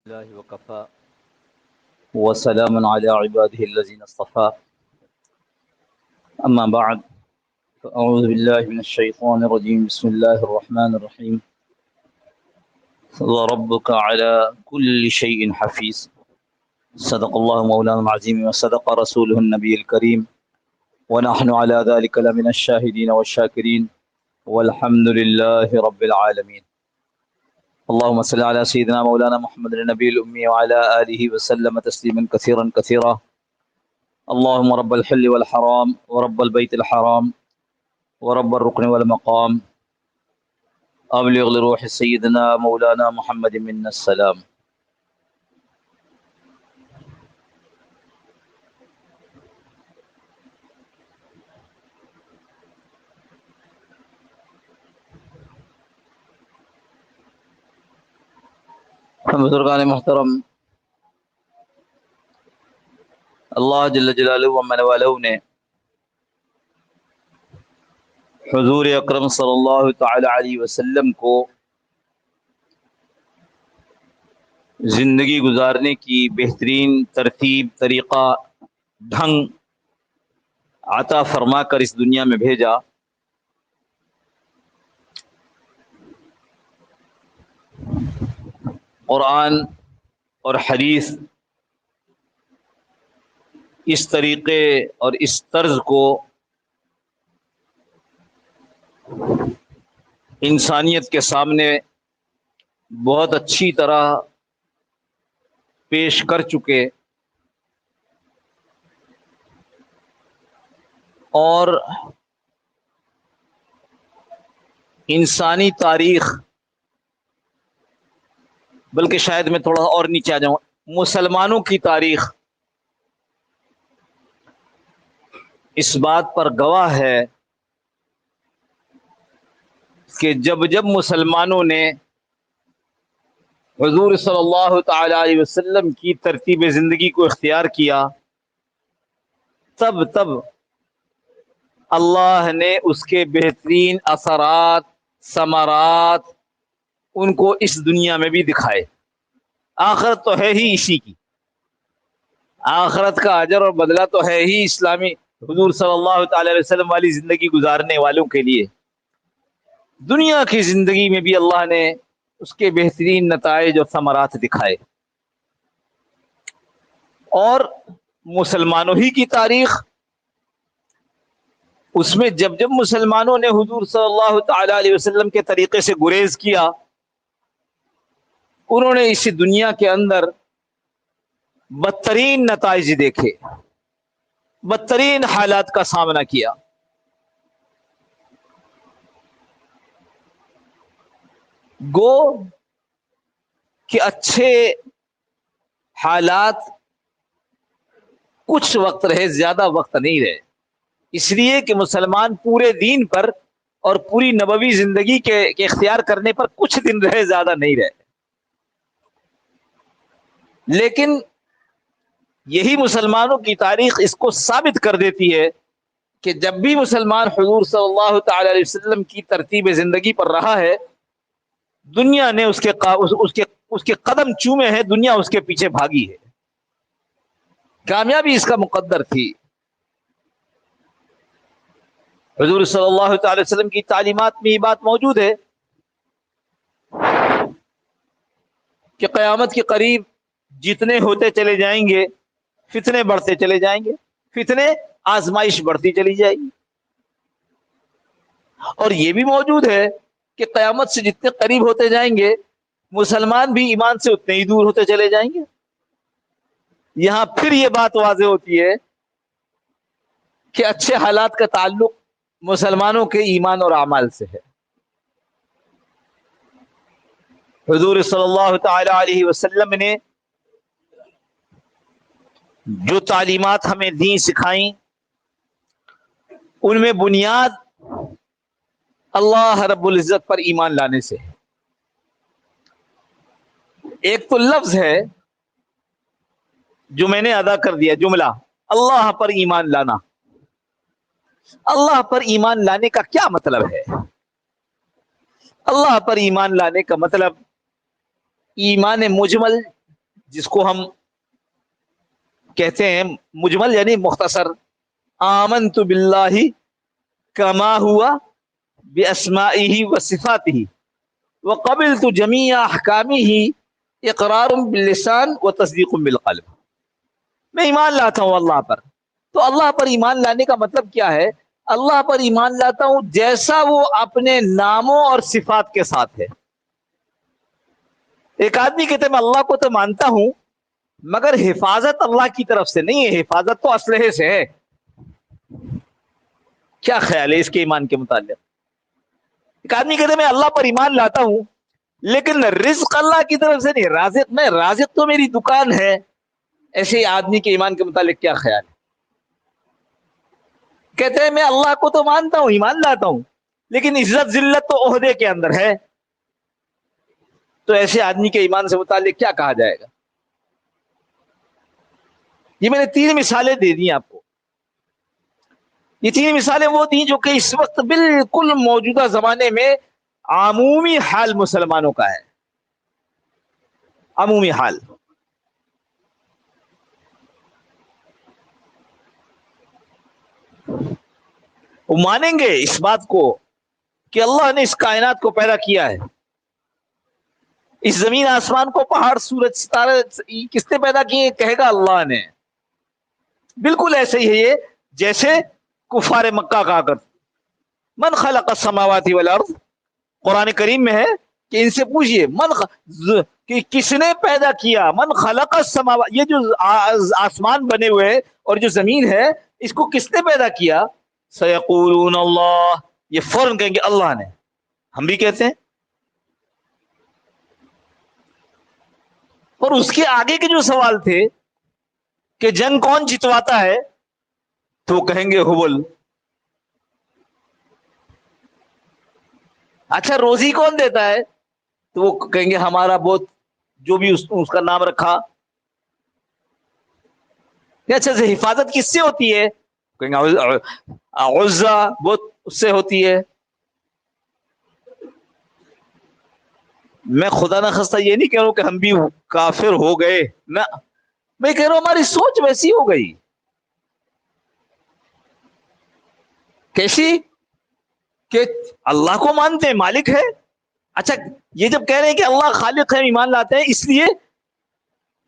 الله وكفى وسلام على عباده الذين اصطفى أما بعد فأعوذ بالله من الشيطان الرجيم بسم الله الرحمن الرحيم وربك على كل شيء حفيظ صدق الله مولانا العظيم وصدق رسوله النبي الكريم ونحن على ذلك لمن الشاهدين والشاكرين والحمد لله رب العالمين اللهم صل على سيدنا مولانا محمد النبي الأمي وعلى آله وسلم تسليما كثيرا كثيرا اللهم رب الحل والحرام ورب البيت الحرام ورب الركن والمقام أبلغ لروح سيدنا مولانا محمد منا السلام. بزرگان محترم، اللہ جل جلالہ و من والہ نے حضور اکرم صلی اللہ تعالی علیہ وسلم کو زندگی گزارنے کی بہترین ترتیب، طریقہ، ڈھنگ عطا فرما کر اس دنیا میں بھیجا۔ قرآن اور حدیث اس طریقے اور اس طرز کو انسانیت کے سامنے بہت اچھی طرح پیش کر چکے، اور انسانی تاریخ، بلکہ شاید میں تھوڑا اور نیچے آ جاؤں، مسلمانوں کی تاریخ اس بات پر گواہ ہے کہ جب جب مسلمانوں نے حضور صلی اللہ تعالی علیہ وسلم کی ترتیب زندگی کو اختیار کیا، تب تب اللہ نے اس کے بہترین اثرات، ثمرات ان کو اس دنیا میں بھی دکھائے۔ آخرت تو ہے ہی اسی کی، آخرت کا اجر اور بدلہ تو ہے ہی اسلامی حضور صلی اللہ تعالی علیہ وسلم والی زندگی گزارنے والوں کے لیے۔ دنیا کی زندگی میں بھی اللہ نے اس کے بہترین نتائج اور ثمرات دکھائے، اور مسلمانوں ہی کی تاریخ، اس میں جب جب مسلمانوں نے حضور صلی اللہ تعالی علیہ وسلم کے طریقے سے گریز کیا، انہوں نے اس دنیا کے اندر بدترین نتائج دیکھے، بدترین حالات کا سامنا کیا۔ گو کہ اچھے حالات کچھ وقت رہے، زیادہ وقت نہیں رہے، اس لیے کہ مسلمان پورے دین پر اور پوری نبوی زندگی کے اختیار کرنے پر کچھ دن رہے، زیادہ نہیں رہے۔ لیکن یہی مسلمانوں کی تاریخ اس کو ثابت کر دیتی ہے کہ جب بھی مسلمان حضور صلی اللہ تعالی علیہ وسلم کی ترتیب زندگی پر رہا ہے، دنیا نے اس کے قدم چومے ہیں، دنیا اس کے پیچھے بھاگی ہے، کامیابی اس کا مقدر تھی۔ حضور صلی اللہ تعالی وسلم کی تعلیمات میں یہ بات موجود ہے کہ قیامت کے قریب جتنے ہوتے چلے جائیں گے، فتنے بڑھتے چلے جائیں گے، فتنے آزمائش بڑھتی چلی جائے گی، اور یہ بھی موجود ہے کہ قیامت سے جتنے قریب ہوتے جائیں گے، مسلمان بھی ایمان سے اتنے ہی دور ہوتے چلے جائیں گے۔ یہاں پھر یہ بات واضح ہوتی ہے کہ اچھے حالات کا تعلق مسلمانوں کے ایمان اور اعمال سے ہے۔ حضور صلی اللہ تعالی علیہ وسلم نے جو تعلیمات ہمیں دین سکھائیں، ان میں بنیاد اللہ رب العزت پر ایمان لانے سے ہے۔ ایک تو لفظ ہے جو میں نے ادا کر دیا، جملہ اللہ پر ایمان لانا۔ اللہ پر ایمان لانے کا کیا مطلب ہے؟ اللہ پر ایمان لانے کا مطلب ایمان مجمل جس کو ہم کہتے ہیں مجمل یعنی مختصر، آمنت باللہ کما ہوا باسمائہ وصفاتہ وقبلت جمیع احکامہ اقرار باللسان وتصدیق بالقلب. میں ایمان لاتا ہوں اللہ پر. تو اللہ پر ایمان لانے کا مطلب کیا ہے؟ اللہ پر ایمان لاتا ہوں جیسا وہ اپنے ناموں اور صفات کے ساتھ ہے. ایک آدمی کہتے ہیں میں اللہ کو تو مانتا ہوں مگر حفاظت اللہ کی طرف سے نہیں ہے، حفاظت تو اسلحے سے ہے. کیا خیال ہے اس کے ایمان کے متعلق؟ ایک آدمی کہتے ہیں میں اللہ پر ایمان لاتا ہوں لیکن رزق اللہ کی طرف سے نہیں، رازق تو میری دکان ہے. ایسے آدمی کے ایمان کے متعلق کیا خیال ہے؟ کہتے ہیں میں اللہ کو تو مانتا ہوں، ایمان لاتا ہوں، لیکن عزت ذلت تو عہدے کے اندر ہے. تو ایسے آدمی کے ایمان سے متعلق کیا کہا جائے گا؟ یہ میں نے 3 مثالیں دے دی آپ کو. یہ 3 مثالیں وہ تھیں جو کہ اس وقت بالکل موجودہ زمانے میں عمومی حال مسلمانوں کا ہے. عمومی حال. وہ مانیں گے اس بات کو کہ اللہ نے اس کائنات کو پیدا کیا ہے. اس زمین آسمان کو، پہاڑ سورج ستارے کس نے پیدا کیے؟ کہے گا اللہ نے. بالکل ایسے ہی ہے یہ جیسے کفار مکہ کہا کرتے من خلق السماوات والارض. قرآن کریم میں ہے کہ ان سے پوچھئے کہ کس نے پیدا کیا؟ من خلق السماوات، یہ جو آسمان بنے ہوئے اور جو زمین ہے اس کو کس نے پیدا کیا؟ سیقولون اللہ، یہ فوراً کہیں گے اللہ نے. ہم بھی کہتے ہیں. اور اس کے آگے کے جو سوال تھے کہ جنگ کون جتواتا ہے تو وہ کہیں گے ہبل. اچھا روزی کون دیتا ہے تو وہ کہیں گے ہمارا بہت جو بھی اس کا نام رکھا. اچھا سے حفاظت کس سے ہوتی ہے؟ کہیں گے عزا بہت اس سے ہوتی ہے. میں خدا نہ خستہ یہ نہیں کہہ رہا ہوں کہ ہم بھی کافر ہو گئے، نہ، میں کہہ رہا ہوں ہماری سوچ ویسی ہو گئی. کیسی؟ کہ اللہ کو مانتے ہیں مالک ہے. اچھا یہ جب کہہ رہے ہیں کہ اللہ خالق ہے ایمان لاتے ہیں اس لیے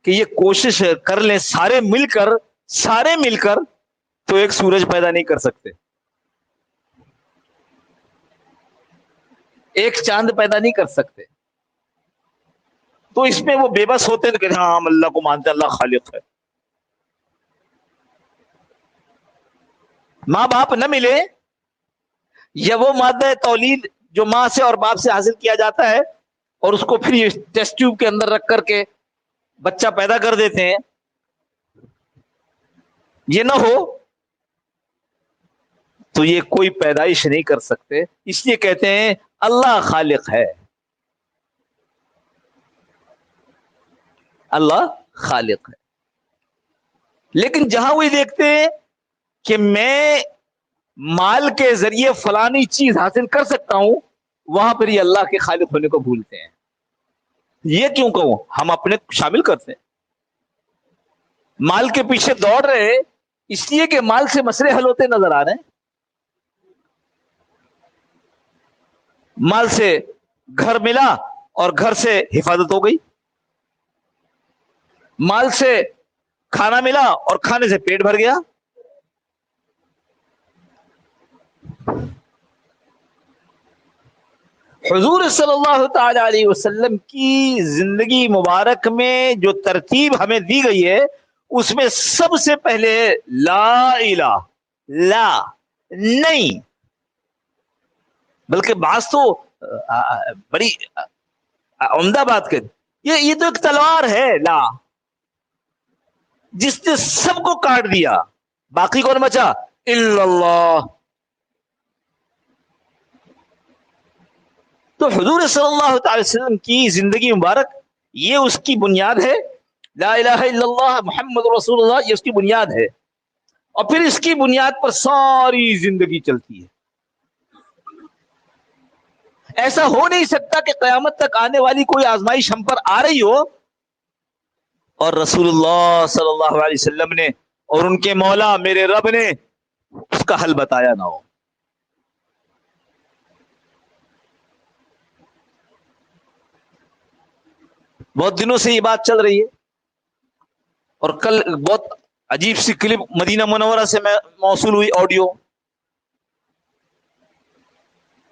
کہ یہ کوشش کر لیں سارے مل کر تو ایک سورج پیدا نہیں کر سکتے، ایک چاند پیدا نہیں کر سکتے. تو اس میں وہ بے بس ہوتے ہیں تو کہتے ہیں ہاں ہم اللہ کو مانتے ہیں، اللہ خالق ہے. ماں باپ نہ ملے یا وہ مادہ تولید جو ماں سے اور باپ سے حاصل کیا جاتا ہے اور اس کو پھر ٹیسٹ ٹیوب کے اندر رکھ کر کے بچہ پیدا کر دیتے ہیں، یہ نہ ہو تو یہ کوئی پیدائش نہیں کر سکتے. اس لیے کہتے ہیں اللہ خالق ہے. اللہ خالق ہے. لیکن جہاں وہ دیکھتے ہیں کہ میں مال کے ذریعے فلانی چیز حاصل کر سکتا ہوں، وہاں پر یہ اللہ کے خالق ہونے کو بھولتے ہیں. یہ کیوں کہوں؟ ہم اپنے شامل کرتے ہیں. مال کے پیچھے دوڑ رہے اس لیے کہ مال سے مسئلے حل ہوتے نظر آ رہے ہیں. مال سے گھر ملا اور گھر سے حفاظت ہو گئی، مال سے کھانا ملا اور کھانے سے پیٹ بھر گیا. حضور صلی اللہ تعالی علیہ وسلم کی زندگی مبارک میں جو ترتیب ہمیں دی گئی ہے اس میں سب سے پہلے لا الہ، لا نہیں، بلکہ بعض تو بڑی عمدہ بات کر، یہ تو ایک تلوار ہے لا، جس نے سب کو کاٹ دیا، باقی کون بچا؟ الا اللہ. تو حضور صلی اللہ تعالی وسلم کی زندگی مبارک یہ اس کی بنیاد ہے. لا الہ الا اللہ محمد رسول اللہ، یہ اس کی بنیاد ہے. اور پھر اس کی بنیاد پر ساری زندگی چلتی ہے. ایسا ہو نہیں سکتا کہ قیامت تک آنے والی کوئی آزمائش ہم پر آ رہی ہو اور رسول اللہ صلی اللہ علیہ وسلم نے اور ان کے مولا میرے رب نے اس کا حل بتایا نہ ہو. بہت دنوں سے یہ بات چل رہی ہے، اور کل بہت عجیب سی کلپ مدینہ منورہ سے میں موصول ہوئی آڈیو.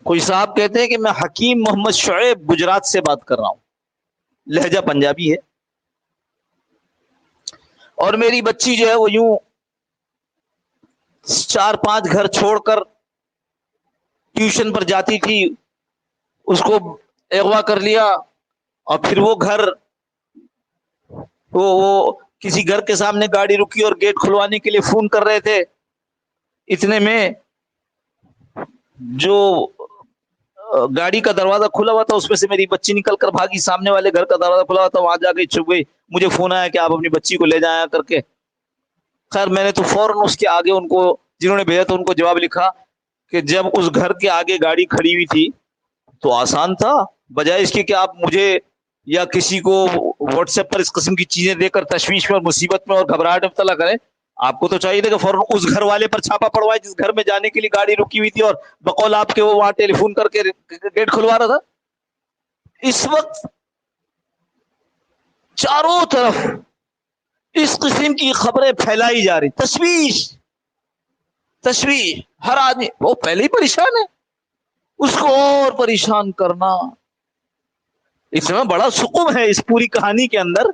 کوئی صاحب کہتے ہیں کہ میں حکیم محمد شعیب گجرات سے بات کر رہا ہوں، لہجہ پنجابی ہے، اور میری بچی جو ہے وہ یوں 4-5 گھر چھوڑ کر ٹیوشن پر جاتی تھی، اس کو اغوا کر لیا، اور پھر وہ گھر وہ کسی گھر کے سامنے گاڑی رکی اور گیٹ کھلوانے کے لیے فون کر رہے تھے. اتنے میں جو گاڑی کا دروازہ کھلا ہوا تھا اس میں سے میری بچی نکل کر بھاگی، سامنے والے گھر کا دروازہ کھلا ہوا تھا، وہاں جا کے چھپ گئی. مجھے فون آیا کہ آپ اپنی بچی کو لے جایا کر کے. خیر میں نے تو فوراً اس کے آگے ان کو جنہوں نے بھیجا تھا ان کو جواب لکھا کہ جب اس گھر کے آگے گاڑی کھڑی ہوئی تھی تو آسان تھا، بجائے اس کے کہ آپ مجھے یا کسی کو واٹس ایپ پر اس قسم کی چیزیں دے کر تشویش میں اور مصیبت میں اور گھبراہٹ میں مبتلا کریں. آپ کو تو چاہیے تھا کہ فوراً اس گھر والے پر چھاپا پڑوائے جس گھر میں جانے کے لیے گاڑی رکی ہوئی تھی اور بقول آپ کے وہ وہاں ٹیلی فون کر کے گیٹ کھلوا رہا تھا. اس وقت چاروں طرف اس قسم کی خبریں پھیلائی جا رہی، تشویش. ہر آدمی وہ پہلے ہی پریشان ہے، اس کو اور پریشان کرنا. اتنا بڑا سکون ہے اس پوری کہانی کے اندر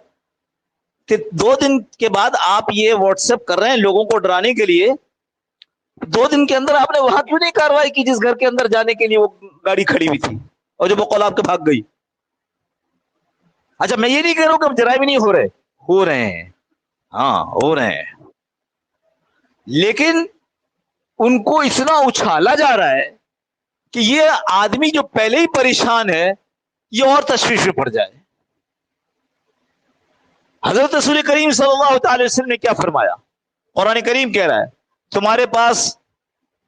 کہ 2 دن کے بعد آپ یہ واٹس ایپ کر رہے ہیں لوگوں کو ڈرانے کے لیے. 2 دن کے اندر آپ نے وہاں کیوں نہیں کارروائی کی جس گھر کے اندر جانے کے لیے وہ گاڑی کھڑی ہوئی تھی اور جو بقول آپ کے بھاگ گئی؟ اچھا میں یہ نہیں کہہ رہا ہوں کہ جرائم نہیں ہو رہے ہیں، ہاں ہو رہے ہیں، لیکن ان کو اتنا اچھالا جا رہا ہے کہ یہ آدمی جو پہلے ہی پریشان ہے یہ اور تشویش میں پڑ جائے. حضرت رسول کریم صلی اللہ تعالی وسلم نے کیا فرمایا؟ قرآن کریم کہہ رہا ہے تمہارے پاس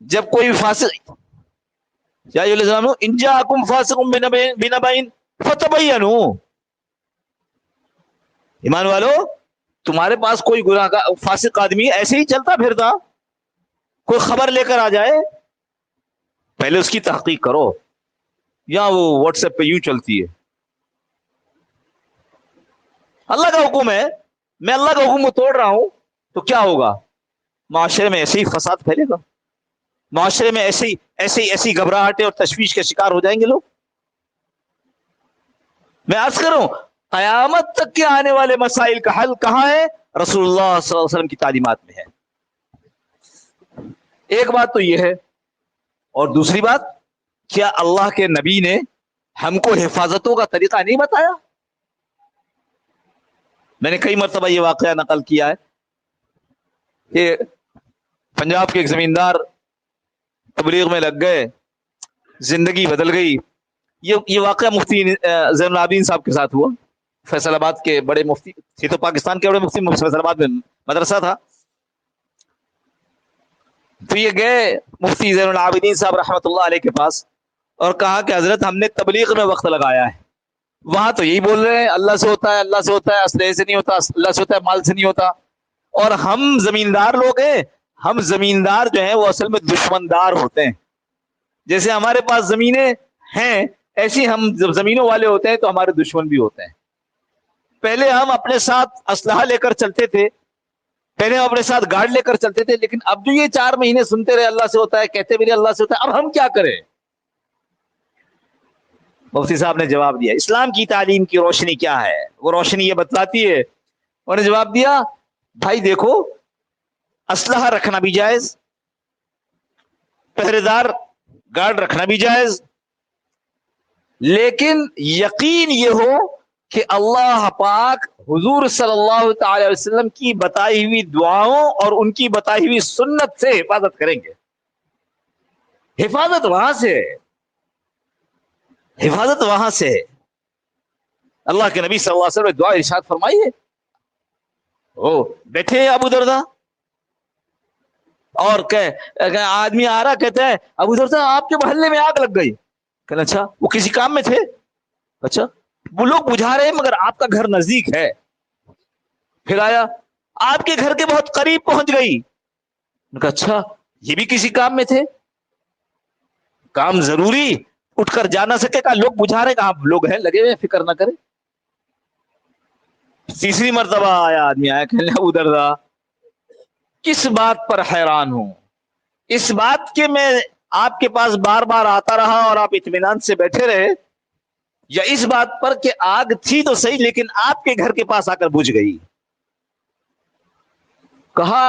جب کوئی فاسق یا ان جاءکم فاسق بنبأ فتبینوا، ایمان والو تمہارے پاس کوئی گناہ کا فاسق آدمی ایسے ہی چلتا پھرتا کوئی خبر لے کر آ جائے، پہلے اس کی تحقیق کرو. یا وہ واٹس ایپ پہ یوں چلتی ہے. اللہ کا حکم ہے، میں اللہ کا حکم کو توڑ رہا ہوں تو کیا ہوگا؟ معاشرے میں ایسے ہی فساد پھیلے گا، معاشرے میں ایسی گھبراہٹیں اور تشویش کے شکار ہو جائیں گے لوگ. میں عرض کروں قیامت تک کے آنے والے مسائل کا حل کہاں ہے؟ رسول اللہ صلی اللہ علیہ وسلم کی تعلیمات میں ہے. ایک بات تو یہ ہے، اور دوسری بات کیا اللہ کے نبی نے ہم کو حفاظتوں کا طریقہ نہیں بتایا؟ میں نے کئی مرتبہ یہ واقعہ نقل کیا ہے کہ پنجاب کے ایک زمیندار تبلیغ میں لگ گئے، زندگی بدل گئی. یہ واقعہ مفتی زین العابدین صاحب کے ساتھ ہوا. فیصل آباد کے بڑے مفتی تھے، تو پاکستان کے بڑے مفتی فیصل آباد میں مدرسہ تھا. تو یہ گئے مفتی زین العابدین صاحب رحمۃ اللہ علیہ کے پاس اور کہا کہ حضرت ہم نے تبلیغ میں وقت لگایا ہے، وہاں تو یہی بول رہے ہیں اللہ سے ہوتا ہے، اللہ سے ہوتا ہے، اسلحے سے نہیں ہوتا، اللہ سے ہوتا ہے، مال سے نہیں ہوتا. اور ہم زمیندار لوگ ہیں، ہم زمیندار جو ہیں وہ اصل میں دشمندار ہوتے ہیں. جیسے ہمارے پاس زمینیں ہیں ایسی ہم جب زمینوں والے ہوتے ہیں تو ہمارے دشمن بھی ہوتے ہیں. پہلے ہم اپنے ساتھ اسلحہ لے کر چلتے تھے، پہلے ہم اپنے ساتھ گارڈ لے کر چلتے تھے، لیکن اب جو یہ 4 مہینے سنتے رہے اللہ سے ہوتا ہے، کہتے بھی رہے اللہ سے ہوتا ہے، اب ہم کیا کریں؟ مفتی صاحب نے جواب دیا اسلام کی تعلیم کی روشنی کیا ہے، وہ روشنی یہ بتلاتی ہے. انہوں نے جواب دیا بھائی دیکھو اسلحہ رکھنا بھی جائز، پہرے دار گارڈ رکھنا بھی جائز، لیکن یقین یہ ہو کہ اللہ پاک حضور صلی اللہ تعالی وسلم کی بتائی ہوئی دعاؤں اور ان کی بتائی ہوئی سنت سے حفاظت کریں گے. حفاظت وہاں سے ہے، حفاظت وہاں سے ہے. اللہ کے نبی صلی اللہ علیہ وسلم نے دعا ارشاد فرمائی ہے. بیٹھے ہیں ابو دردہ اور آدمی آ رہا کہتا ہے ابو دردہ آپ کے محلے میں آگ لگ گئی. کہنا اچھا وہ کسی کام میں تھے؟ اچھا وہ لوگ بجھا رہے ہیں مگر آپ کا گھر نزدیک ہے. پھر آیا آپ کے گھر کے بہت قریب پہنچ گئی. نے کہا اچھا یہ بھی کسی کام میں تھے؟ کام ضروری اٹھ کر جا نہ سکے. کہا لوگ بجھا رہے, کہاں لوگ ہیں لگے ہوئے, فکر نہ کرے. تیسری مرتبہ آیا آدمی, آیا کہنے ابو درداء کس بات پر حیران ہوں, اس بات کے میں آپ کے پاس بار بار آتا رہا اور آپ اطمینان سے بیٹھے رہے, یا اس بات پر کہ آگ تھی تو صحیح لیکن آپ کے گھر کے پاس آ کر بجھ گئی؟ کہا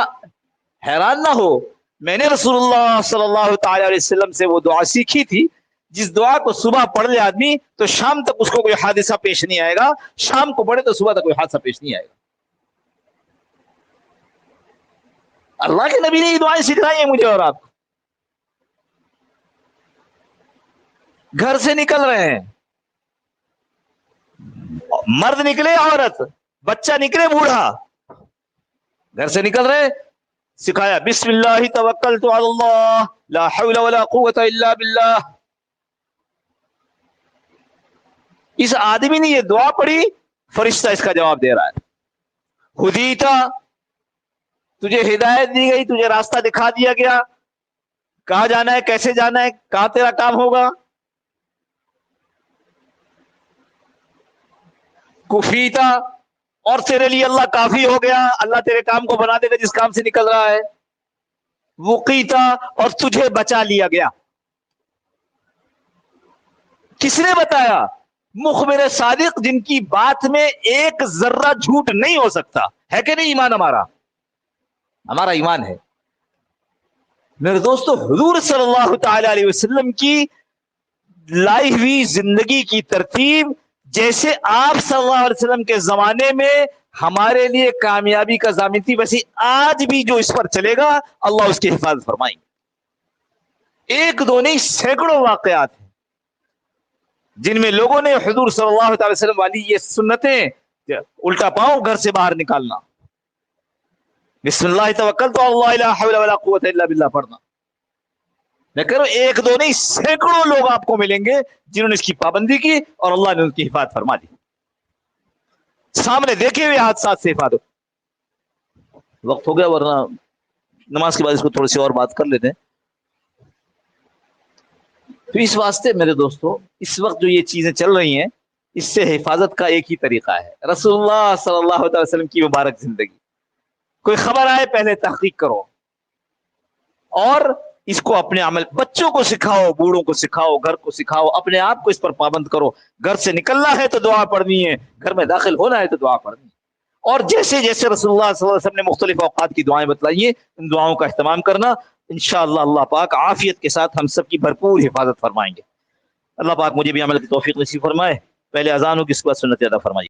حیران نہ ہو, میں نے رسول اللہ صلی اللہ تعالی علیہ وسلم سے وہ دعا سیکھی تھی جس دعا کو صبح پڑھ لے آدمی تو شام تک اس کو کوئی حادثہ پیش نہیں آئے گا, شام کو پڑھے تو صبح تک کوئی حادثہ پیش نہیں آئے گا. اللہ کے نبی نے یہ دعائیں سکھائی ہیں مجھے اور آپ کو. گھر سے نکل رہے ہیں, مرد نکلے عورت, بچہ نکلے بوڑھا, گھر سے نکل رہے, سکھایا بسم اللہ توکلت علی اللہ لا حول ولا قوت الا باللہ. اس آدمی نے یہ دعا پڑھی, فرشتہ اس کا جواب دے رہا ہے, ہدیتا تجھے ہدایت دی گئی, تجھے راستہ دکھا دیا گیا, کہاں جانا ہے, کیسے جانا ہے, کہاں تیرا کام ہوگا. کفیتا اور تیرے لیے اللہ کافی ہو گیا, اللہ تیرے کام کو بنا دے گا جس کام سے نکل رہا ہے. وقیتا اور تجھے بچا لیا گیا. کس نے بتایا؟ مخبر صادق جن کی بات میں ایک ذرہ جھوٹ نہیں ہو سکتا. ہے کہ نہیں ایمان ہمارا؟ ہمارا ایمان ہے میرے دوستو. حضور صلی اللہ تعالی علیہ وسلم کی لائی ہوئی زندگی کی ترتیب جیسے آپ صلی اللہ علیہ وسلم کے زمانے میں ہمارے لیے کامیابی کا ضامن تھی, ویسے آج بھی جو اس پر چلے گا اللہ اس کی حفاظت فرمائیں گے. ایک دو نہیں, سینکڑوں واقعات ہیں جن میں لوگوں نے حضور صلی اللہ تعالی وسلم والی یہ سنتیں الٹا پاؤں گھر سے باہر نکالنا, بسم اللہ توکلت علی اللہ لا حول ولا قوت الا باللہ پڑھنا. لیکن ایک دو نہیں, سینکڑوں لوگ آپ کو ملیں گے جنہوں نے اس کی پابندی کی اور اللہ نے ان کی حفاظت فرما دی. سامنے دیکھے ہوئے حادثات سے حفاظت. وقت ہو گیا ورنہ نماز کے بعد اس کو تھوڑی سی اور بات کر لیتے ہیں. تو اس واسطے میرے دوستو اس وقت جو یہ چیزیں چل رہی ہیں اس سے حفاظت کا ایک ہی طریقہ ہے, رسول اللہ صلی اللہ علیہ وسلم کی مبارک زندگی. کوئی خبر آئے پہلے تحقیق کرو اور اس کو اپنے عمل, بچوں کو سکھاؤ, بوڑھوں کو سکھاؤ, گھر کو سکھاؤ, اپنے آپ کو اس پر پابند کرو. گھر سے نکلنا ہے تو دعا پڑھنی ہے, گھر میں داخل ہونا ہے تو دعا پڑھنی ہے. اور جیسے جیسے رسول اللہ صلی اللہ علیہ وسلم نے مختلف اوقات کی دعائیں بتلائی ہیں ان دعاؤں کا اہتمام کرنا. انشاءاللہ اللہ پاک عافیت کے ساتھ ہم سب کی بھرپور حفاظت فرمائیں گے. اللہ پاک مجھے بھی عمل کی توفیق نصیب فرمائے. پہلے اذان ہو, کس کو سنت ادا فرمائیے.